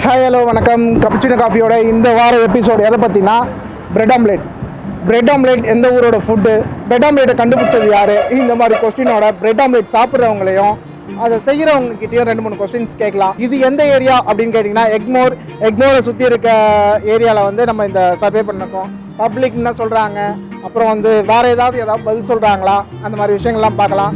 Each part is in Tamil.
ஹாய் ஹலோ வணக்கம். கப்புச்சினோ காஃபியோட இந்த வார எபிசோடு எதை பற்றினா பிரெட் ஆம்லேட். பிரெட் ஆம்லேட் எந்த ஊரோட ஃபுட்டு, பிரெட் ஆம்லேட்டை கண்டுபிடிச்சது யார், இந்த மாதிரி கொஸ்டினோட பிரெட் ஆம்லேட் சாப்பிட்றவங்களையும் அதை செய்கிறவங்ககிட்டையும் 2-3 கொஸ்டின்ஸ் கேட்கலாம். இது எந்த ஏரியா அப்படின்னு கேட்டிங்கன்னா எக்மோரை சுற்றி இருக்க ஏரியாவில் வந்து நம்ம இந்த சர்வே பண்ணிருக்கோம். பப்ளிக் என்ன சொல்கிறாங்க, அப்புறம் வந்து வேறு ஏதாவது பதில் சொல்கிறாங்களா, அந்த மாதிரி விஷயங்கள்லாம் பார்க்கலாம்.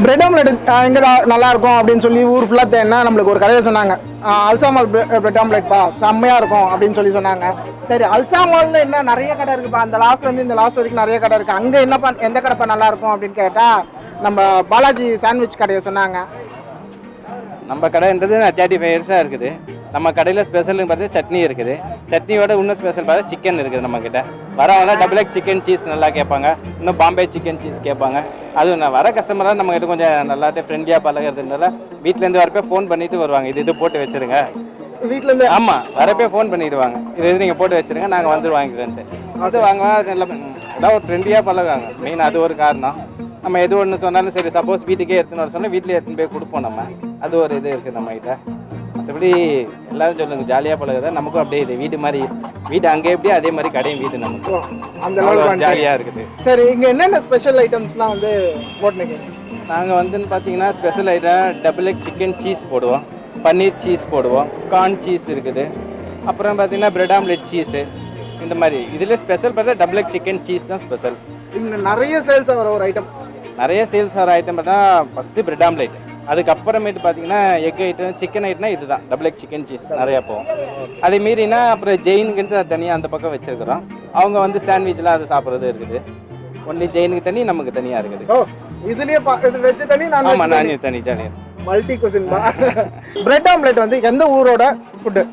பிரெட் ஆம்லெட் எங்கே நல்லா இருக்கும் அப்படின்னு சொல்லி ஊர் ஃபுல்லாக தேன்னா நம்மளுக்கு ஒரு கதையை சொன்னாங்க. அல்சாமால் பிரெட் ஆம்லெட்ப்பா செம்மையாக இருக்கும் அப்படின்னு சொல்லி சொன்னாங்க. சரி, அல்சாமாலில் என்ன நிறைய கடை இருக்குப்பா, அந்த லாஸ்ட்லேருந்து இந்த லாஸ்ட் வரைக்கும் நிறைய கடை இருக்குது, அங்கே என்னப்பா எந்த கடைப்பா நல்லா இருக்கும் அப்படின்னு கேட்டால் நம்ம பாலாஜி சாண்ட்விச் கடையை சொன்னாங்க. நம்ம கடைன்றது 35 இயர்ஸாக இருக்குது. நம்ம கடையில் ஸ்பெஷல்னு பார்த்து சட்னி இருக்குது. சட்னியோட இன்னும் ஸ்பெஷல் பார்த்து சிக்கன் இருக்குது. நம்மக்கிட்ட வரவங்க டபுள் எக் சிக்கன் சீஸ் நல்லா கேட்பாங்க, இன்னும் பாம்பே சிக்கன் சீஸ் கேட்பாங்க. அதுவும் நான் வர கஸ்டமராக நம்மகிட்ட கொஞ்சம் நல்லாட்டு ஃப்ரெண்ட்லியாக பழகிறதுனால வீட்டிலேருந்து வரப்போ ஃபோன் பண்ணிட்டு வருவாங்க, இது போட்டு வச்சுருங்க வீட்டிலேருந்து. ஆமாம், வரப்போ ஃபோன் பண்ணிடுவாங்க, இது நீங்கள் போட்டு வச்சுருங்க, நாங்கள் வந்து வாங்கிக்கிறேன்ட்டு. அது வாங்குவா நல்லா எல்லாம் ஒரு ஃப்ரெண்ட்லியாக பழகுவாங்க. மெயின் அது ஒரு காரணம். நம்ம எது ஒன்று சொன்னாலும் சரி, சப்போஸ் வீட்டுக்கே எடுத்துன்னு வர சொன்னால் வீட்டிலே எடுத்துன்னு போய் கொடுப்போம். நம்ம அது ஒரு இது இருக்குது நம்மகிட்ட. மற்றபடி எல்லாரும் சொல்லுங்க, ஜாலியாக பழகுதான். நமக்கும் அப்படியே இது வீடு மாதிரி, வீடு அங்கே எப்படியும் அதே மாதிரி கடையும் வீடு நமக்கு அந்த அளவுக்கு ஜாலியாக இருக்குது. சரி, இங்கே என்னென்ன ஸ்பெஷல் ஐட்டம்ஸ்லாம் வந்து போட்டுனீங்க? நாங்கள் வந்துன்னு பார்த்தீங்கன்னா special item double egg chicken cheese போடுவோம், பன்னீர் சீஸ் போடுவோம், கார்ன் சீஸ் இருக்குது, அப்புறம் பார்த்தீங்கன்னா பிரெட் ஆம்லெட் சீஸு. இந்த மாதிரி இதில் ஸ்பெஷல் பார்த்தா டபுள் எக் சிக்கன் சீஸ் தான் ஸ்பெஷல். இன்னும் நிறைய சேல்ஸ் வர ஒரு ஐட்டம், நிறைய சேல்ஸ் வர ஐட்டம் பார்த்தா ஃபஸ்ட்டு பிரெட் ஆம்லேட், அதுக்கப்புறமேட்டு பார்த்தீங்கன்னா எக் ஐட்டம், சிக்கன் ஐட்டம்னா இதுதான் டபுள் எக் சிக்கன் சீஸ் நிறையா போகும். அதே மீறினா அப்புறம் ஜெயினுக்குன்ட்டு அது தனியாக அந்த பக்கம் வச்சுருக்குறோம். அவங்க வந்து சாண்ட்விச்லாம் அது சாப்பிட்றது இருக்குது. ஒன்லி ஜெயினுக்கு தனி, நமக்கு தனியாக இருக்குது. ஓ, இதுலேயே இது வெஜ் தனி, ஆமாம், நான் தனி ஜாலியாக மல்டி குசின் தான். பிரெட் ஆம்லேட் வந்து எந்த ஊரோட ஃபுட்டு?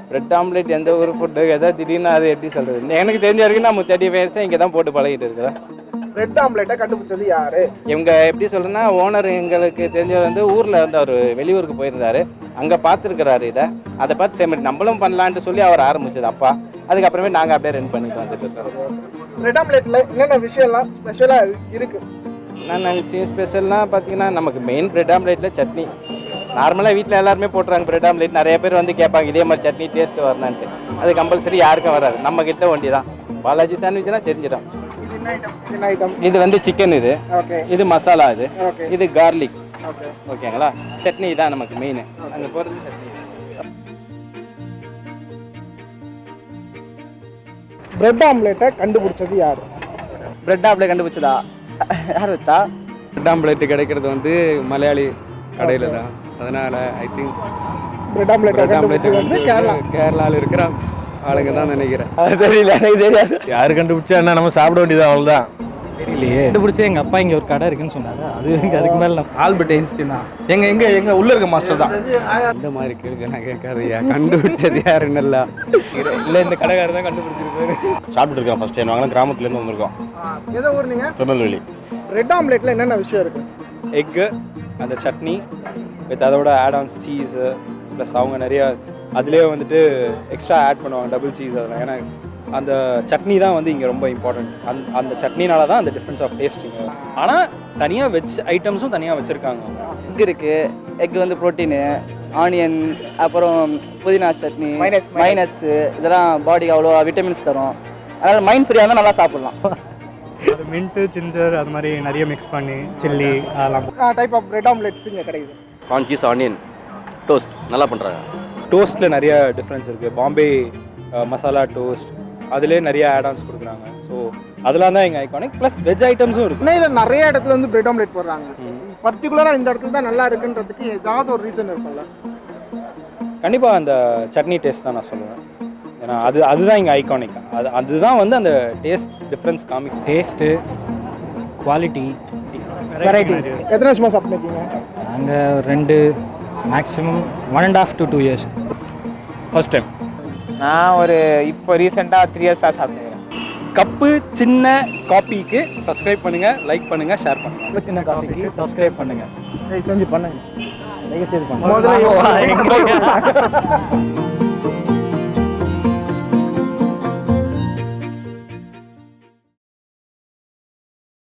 பிரெட் ஆம்லேட் எந்த ஊர் ஃபுட்டு எதாவது திடீர்னு அது எப்படி சொல்கிறது, எனக்கு தெரிஞ்ச வரைக்கும் நம்ம 35 இயர்ஸாக இங்கே தான் போட்டு பழகிட்டு இருக்கிறேன். பிரெட் ஆம்லேட்டை கண்டுபிடிச்சது யாரு? இவங்க எப்படி சொல்றேன்னா, ஓனர் எங்களுக்கு தெரிஞ்சவர் வந்து ஊரில் வந்து அவர் வெளியூருக்கு போயிருந்தாரு, அங்கே பார்த்துருக்கிறாரு. அதை பார்த்து சரி நம்மளும் பண்ணலான்ட்டு சொல்லி அவர் ஆரம்பிச்சது அப்பா. அதுக்கப்புறமே நாங்கள் அப்படியே ரன் பண்ணிட்டு வந்துட்டு இருக்கோம். பிரெட் ஆம்லேட்டில் என்னென்ன விஷயம்லாம் ஸ்பெஷலாக இருக்குது? என்னென்ன விஷயம் ஸ்பெஷல்னால் பார்த்தீங்கன்னா, நமக்கு மெயின் பிரெட் ஆம்லேட்டில் சட்னி. நார்மலாக வீட்டில் எல்லாருமே போட்டுறாங்க பிரெட் ஆம்லேட். நிறைய பேர் வந்து கேட்பாங்க இதே மாதிரி சட்னி டேஸ்ட் வரணுன்ட்டு. அது கம்பல்சரி யாருக்கும் வராது, நம்ம கிட்ட ஒண்டி தான். பாலாஜி சாண்ட்விச்னா தெரிஞ்சிடும். இது வந்து சிக்கன், இது மசாலா, இது கார்லிக். ஓகேங்களா, சட்னி தான் நமக்கு மெயின். அங்கே போகிறது சட்னி. பிரெட் ஆம்லேட்டை கண்டுபிடிச்சது யார்? பிரெட் ஆம்லேட் கண்டுபிடிச்சதா யார் வச்சா? பிரெட் ஆம்லேட் கிடைக்கிறது வந்து மலையாளி கடையில் தான். அதனால் ஐ திங்க் பிரெட் ஆம்லேட் வந்து கேரளாவில் இருக்கிற ஆளுங்க தான் நினைக்கிறேன். அது தெரியல, எனக்கு தெரியாது. யார் கண்டுபிடிச்சா என்ன, நம்ம சாப்பிட வேண்டியது அவ்வளோதான். தெரியலையே. கண்டுபிடிச்சா எங்கள் அப்பா இங்கே ஒரு கடை இருக்குன்னு சொன்னாங்க. அதுக்கு மேலே ஆல்பர்ட் ஐன்ஸ்டீனா எங்கள் உள்ள இருக்க மாஸ்டர் தான். இந்த மாதிரி கேள்வி நான் கேட்காதையா, கண்டுபிடிச்சது யாருன்னு இல்லை, இந்த கடைக்காரர் தான் கண்டுபிடிச்சிருக்காரு. சாப்பிட்டு இருக்கோம். ஃபர்ஸ்ட் டைம் நாங்கள் கிராமத்துலேருந்து வந்திருக்கோம். எந்த ஊர் நீங்கள்? திருநெல்வேலி. பிரெட் ஆம்லேட்டில் என்னென்ன விஷயம் இருக்குது? எக்கு, அந்த சட்னி வித் அதோட ஆட் ஆன்ஸ் சீஸு, ப்ளஸ் அவங்க நிறைய அதுலேயே வந்துட்டு எக்ஸ்ட்ரா ஆட் பண்ணுவாங்க, டபுள் சீஸ் அதெல்லாம். ஏன்னா அந்த சட்னி தான் வந்து இங்கே ரொம்ப இம்பார்ட்டன்ட். அந்த சட்னினால தான் அந்த டிஃப்ரென்ஸ் ஆஃப் டேஸ்டிங்க. ஆனால் தனியாக வெஜ் ஐட்டம்ஸும் தனியாக வச்சுருக்காங்க. எக் இருக்குது, எக் வந்து ப்ரோட்டீனு, ஆனியன், அப்புறம் புதினா சட்னி, மைனஸ்ஸு, இதெல்லாம் பாடிக்கு அவ்வளோ விட்டமின்ஸ் தரும். அதனால் மைண்ட் ஃப்ரீயாக இருந்தால் நல்லா சாப்பிட்லாம். அது மின்ட்டு, ஜிஞ்சர், அது மாதிரி நிறைய மிக்ஸ் பண்ணி சில்லி அதெல்லாம் டைப் ஆஃப் பிரெட் ஆம்லேட்ஸ் இங்கே கிடைக்குது. கார்ன் சீஸ், ஆனியன் டோஸ்ட் நல்லா பண்ணுறாங்க. டோஸ்ட்டில் நிறைய டிஃப்ரென்ஸ் இருக்குது. பாம்பே மசாலா டோஸ்ட், அதுலேயே நிறைய ஆட்-ஆன்ஸ் கொடுக்குறாங்க. ஸோ அதெல்லாம் தான் எங்கள் ஐகானிக். ப்ளஸ் வெஜ் ஐட்டம்ஸும் இருக்குது. சென்னையில் நிறைய இடத்துல வந்து பிரெட் ஆம்லேட் போடுறாங்க. பர்டிகுலராக இந்த இடத்துல தான் நல்லா இருக்குன்றதுக்கு ஏதாவது ஒரு ரீசன் இருக்கும்ல? கண்டிப்பாக அந்த சட்னி டேஸ்ட் தான் நான் சொல்லுவேன். ஏன்னா அதுதான் இங்கே ஐகானிக். அதுதான் வந்து அந்த டேஸ்ட் டிஃப்ரென்ஸ் காமிக்கும். Taste, quality, varieties. எத்தனை வருஷமாக சாப்பிட்டுருக்கீங்க? நாங்கள் 2 maximum 1.5 to 2 years. First time. நான் ஒரு இப்போ ரீசெண்டாக 3 இயர்ஸாக சாப்பிட்டுக்கிறேன். கப்பு சின்ன காப்பிக்கு சப்ஸ்கிரைப் பண்ணுங்கள், லைக் பண்ணுங்கள், ஷேர் பண்ணுங்கள். கப்பு சின்ன காஃபிக்கு சப்ஸ்கிரைப் பண்ணுங்கள். செஞ்சு பண்ணுங்க. தயவு செய்து முதல்ல